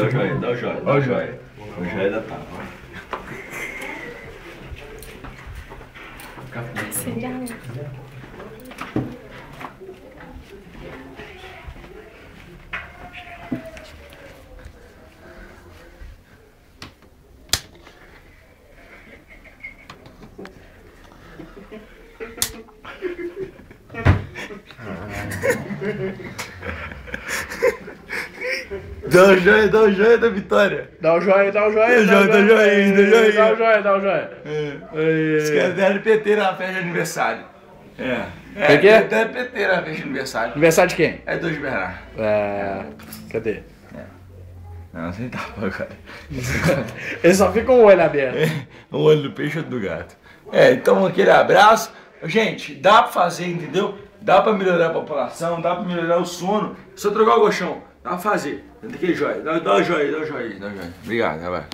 dá o joinha, dá o joinha, dá o joinha. O joinha da tapa. Dá o joinha da vitória. Dá o joinha, dá o joinha. Dá o joinha, Dá o joinha, dá o joinha. Os caras deram PT na festa de aniversário. O que é? Deram PT na festa de aniversário. Aniversário de quem? É do Bernardo. Cadê? Não, sem tapa agora. Ele só fica com o olho aberto. O olho do peixe e do gato. Então aquele abraço. Gente, dá pra fazer, entendeu? Dá pra melhorar a população, dá pra melhorar o sono. Só trocar o colchão. Dá pra fazer. Daquele joia. Dá o joia, dá o joia. Obrigado, vai.